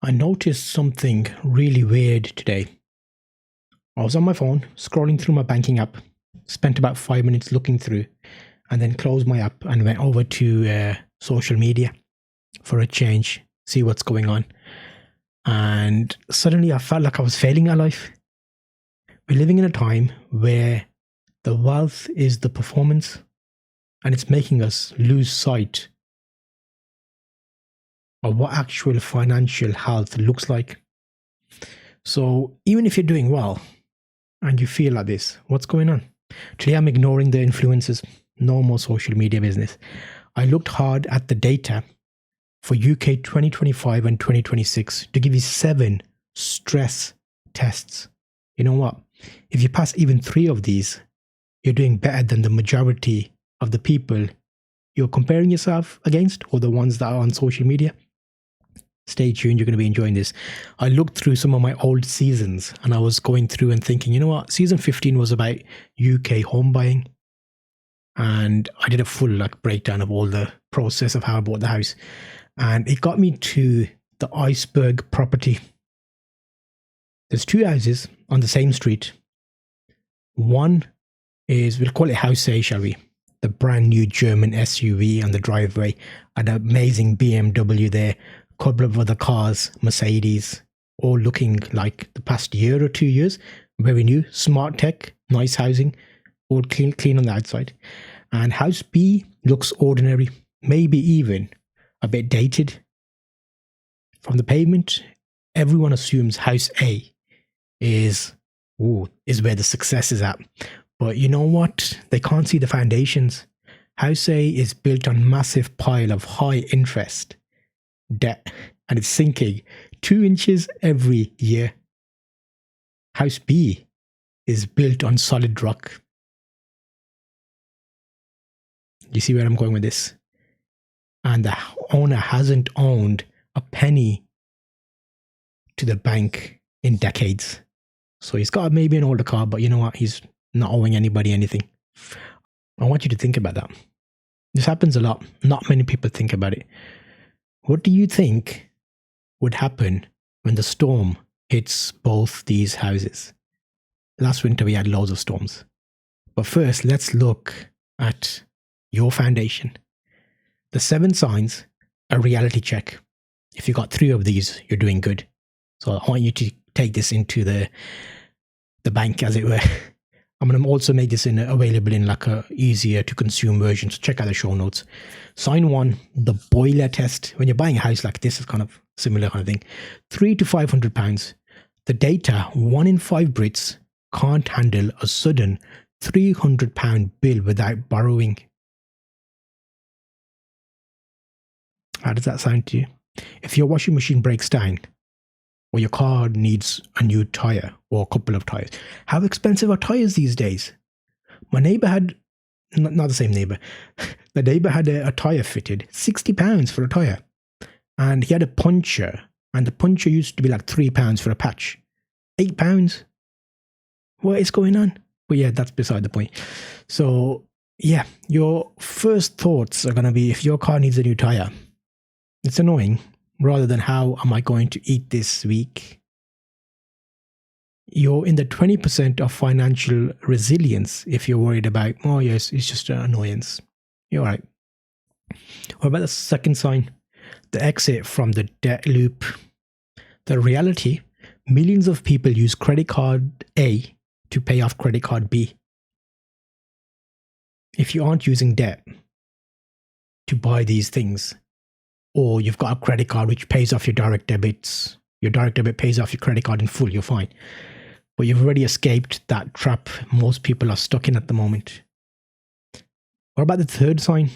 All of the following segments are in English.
I noticed something really weird today. I was on my phone, scrolling through my banking app, spent about 5 minutes looking through, and then closed my app and went over to social media for a change, see what's going on. And suddenly I felt like I was failing at life. We're living in a time where the wealth is the performance, and it's making us lose sight of what actual financial health looks like. So even if you're doing well and you feel like this, what's going on? Today I'm ignoring the influences. No more social media business. I looked hard at the data for UK 2025 and 2026 to give you 7 stress tests. You know what? If you pass even 3 of these, you're doing better than the majority of the people you're comparing yourself against, or the ones that are on social media. Stay tuned, you're going to be enjoying this. I looked through some of my old seasons and I was going through and thinking, you know what? Season 15 was about UK home buying. And I did a full breakdown of all the process of how I bought the house. And it got me to the Iceberg Property. There's 2 houses on the same street. One is, we'll call it House A, shall we? The brand new German SUV on the driveway, an amazing BMW there, a couple of other cars, Mercedes, all looking like the past year or 2 years. Very new, smart tech, nice housing, all clean on the outside. And House B looks ordinary, maybe even a bit dated. From the pavement, everyone assumes House A is where the success is at. But you know what? They can't see the foundations. House A is built on massive pile of high interest debt, and it's sinking 2 inches every year. House B is built on solid rock. You see where I'm going with this? And the owner hasn't owned a penny to the bank in decades. So he's got maybe an older car, but you know what? He's not owing anybody anything. I want you to think about that. This happens a lot. Not many people think about it. What do you think would happen when the storm hits both these houses? Last winter we had loads of storms. But first, let's look at your foundation. The 7 signs, a reality check. If you got 3 of these, you're doing good. So I want you to take this into the bank, as it were. I'm going to also make this available in a easier to consume version. So check out the show notes. Sign 1, the boiler test. When you're buying a house like this, it's kind of similar kind of thing. £300 to £500. The data, 1 in 5 Brits can't handle a sudden £300 bill without borrowing. How does that sound to you? If your washing machine breaks down, or your car needs a new tyre or a couple of tyres. How expensive are tyres these days? My neighbour had, not the same neighbour, the neighbour had a tyre fitted, £60 for a tyre. And he had a puncture, and the puncture used to be £3 for a patch. £8. What is going on? But yeah, that's beside the point. So yeah, your first thoughts are going to be, if your car needs a new tyre, it's annoying. Rather than how am I going to eat this week? You're in the 20% of financial resilience if you're worried about, oh yes, it's just an annoyance. You're all right. What about the second sign? The exit from the debt loop. The reality, millions of people use credit card A to pay off credit card B. If you aren't using debt to buy these things, or you've got a credit card which pays off your direct debits, your direct debit pays off your credit card in full, you're fine. But you've already escaped that trap most people are stuck in at the moment. What about the third sign?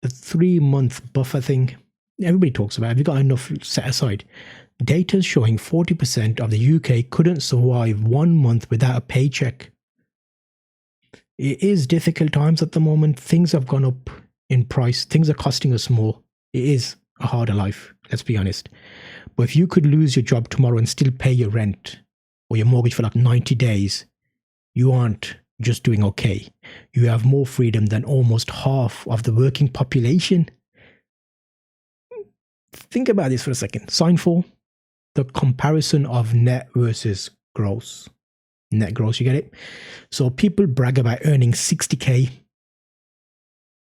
The 3-month buffer thing. Everybody talks about it. Have you got enough set aside? Data is showing 40% of the UK couldn't survive 1 month without a paycheck. It is difficult times at the moment. Things have gone up in price. Things are costing us more. It is a harder life, let's be honest. But if you could lose your job tomorrow and still pay your rent or your mortgage for 90 days, you aren't just doing okay. You have more freedom than almost half of the working population. Think about this for a second. Sign 4, the comparison of net versus gross. Net gross, you get it? So people brag about earning 60k.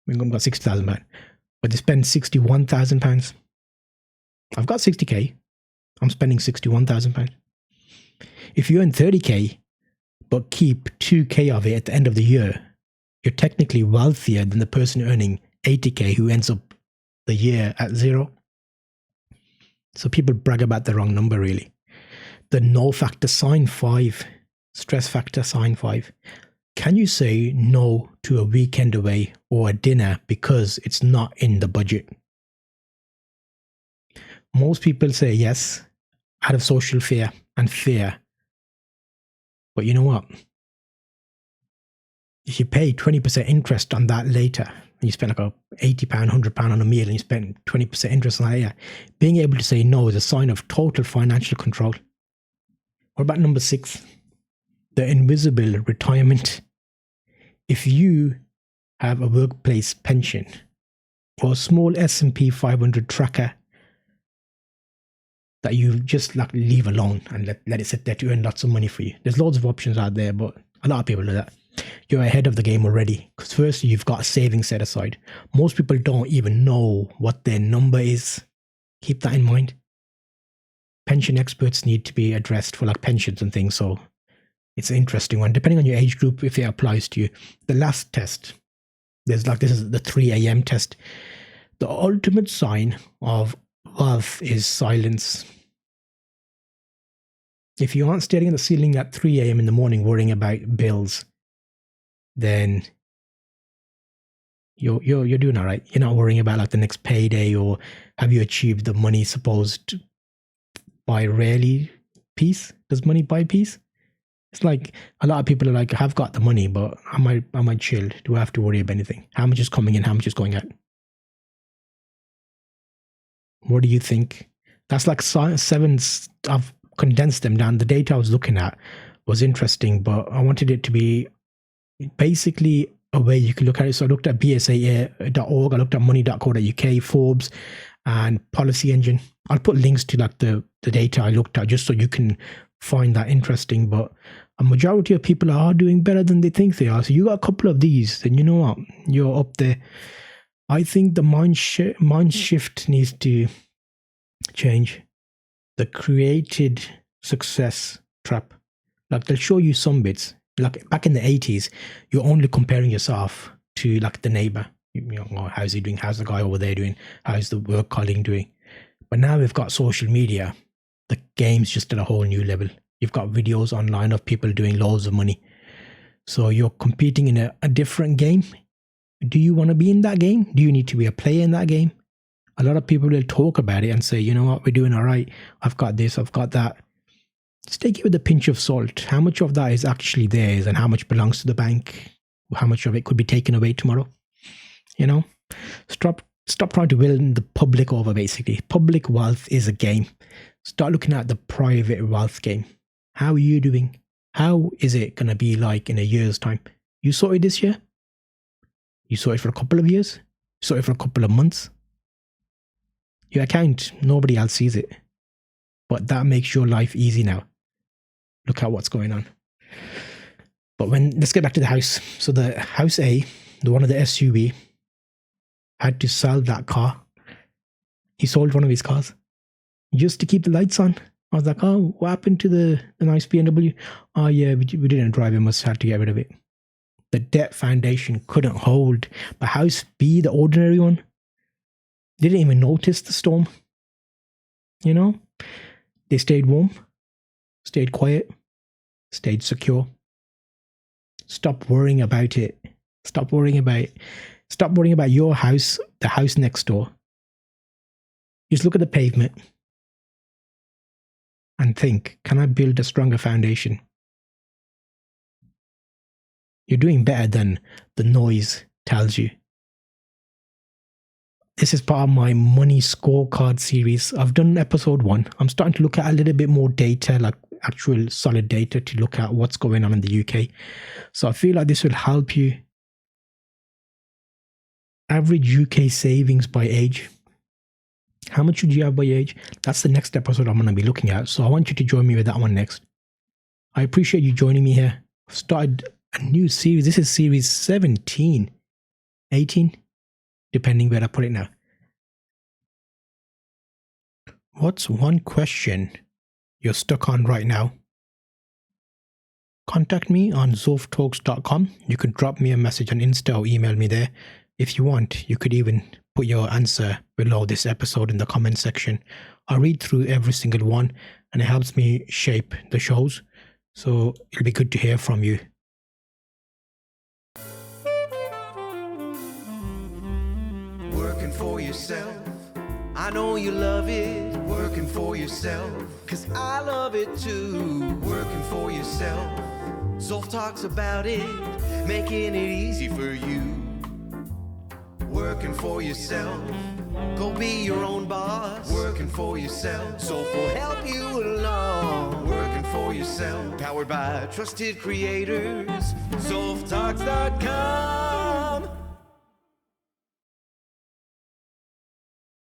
I've got 60,000 pounds, but they spend 61,000 pounds. I've got 60k. I'm spending 61,000 pounds. If you earn 30k, but keep 2k of it at the end of the year, you're technically wealthier than the person earning 80k who ends up the year at zero. So people brag about the wrong number, really. The no factor, sign 5. Stress factor, sign 5. Can you say no to a weekend away or a dinner because it's not in the budget? Most people say yes out of social fear and fear. But you know what? If you pay 20% interest on that later, and you spend like a £80, £100 on a meal and you spend 20% interest on that later, being able to say no is a sign of total financial control. What about number 6? The invisible retirement. If you have a workplace pension or a small S&P 500 tracker that you just like leave alone and let it sit there to earn lots of money for you. There's loads of options out there, but a lot of people do that. You're ahead of the game already because firstly, you've got a savings set aside. Most people don't even know what their number is. Keep that in mind. Pension experts need to be addressed for like pensions and things, so it's an interesting one, depending on your age group, if it applies to you. The last test, this is the 3 a.m. test. The ultimate sign of wealth is silence. If you aren't staring at the ceiling at 3 a.m. in the morning worrying about bills, then you're doing all right. You're not worrying about like the next payday or have you achieved the money supposed buy rarely peace? Does money buy peace? It's like a lot of people are like, I've got the money, but am I chilled? Do I have to worry about anything? How much is coming in? How much is going out? What do you think? That's like 7. I've condensed them down. The data I was looking at was interesting, but I wanted it to be basically a way you can look at it. So I looked at bsa.org, I looked at money.co.uk, Forbes, and Policy Engine. I'll put links to like the data I looked at just so you can find that interesting. But a majority of people are doing better than they think they are. So you got a couple of these, then you know what? You're up there. I think the mind shift needs to change. The created success trap. Like they'll show you some bits. Like back in the 80s, you're only comparing yourself to like the neighbor. You know, oh, how's he doing? How's the guy over there doing? How's the work colleague doing? But now we've got social media. The game's just at a whole new level. You've got videos online of people doing loads of money. So you're competing in a different game. Do you want to be in that game? Do you need to be a player in that game? A lot of people will talk about it and say, you know what, we're doing all right. I've got this, I've got that. Just take it with a pinch of salt. How much of that is actually theirs and how much belongs to the bank? How much of it could be taken away tomorrow? You know, stop trying to win the public over, basically. Public wealth is a game. Start looking at the private wealth game. How are you doing? How is it going to be like in a year's time? You saw it this year? You saw it for a couple of years? You saw it for a couple of months? Your account, nobody else sees it. But that makes your life easy now. Look at what's going on. But let's get back to the house. So the house A, the one of the SUV, had to sell that car. He sold one of his cars just to keep the lights on. I was like, oh, what happened to the nice BMW? Oh yeah, we didn't drive it, must have to get rid of it. The debt foundation couldn't hold. But house B, the ordinary one, didn't even notice the storm. You know, they stayed warm, stayed quiet, stayed secure. Stop worrying about it. Stop worrying about your house, the house next door. Just look at the pavement and think, can I build a stronger foundation? You're doing better than the noise tells you. This is part of my money scorecard series. I've done episode 1. I'm starting to look at a little bit more data, like actual solid data to look at what's going on in the UK. So I feel like this will help you. Average UK savings by age. How much should you have by your age? That's the next episode I'm going to be looking at. So I want you to join me with that one next. I appreciate you joining me here. I've started a new series. This is series 17, 18, depending where I put it now. What's one question you're stuck on right now? Contact me on zulftalks.com. You could drop me a message on Insta or email me there. If you want, you could even put your answer below this episode in the comment section. I read through every single one and it helps me shape the shows. So it'll be good to hear from you. Working for yourself, I know you love it. Working for yourself, cause I love it too. Working for yourself, Zulf talks about it, making it easy for you. Working for yourself, go be your own boss. Working for yourself, Zulf will help you along. Working for yourself, powered by trusted creators, zulftalks.com.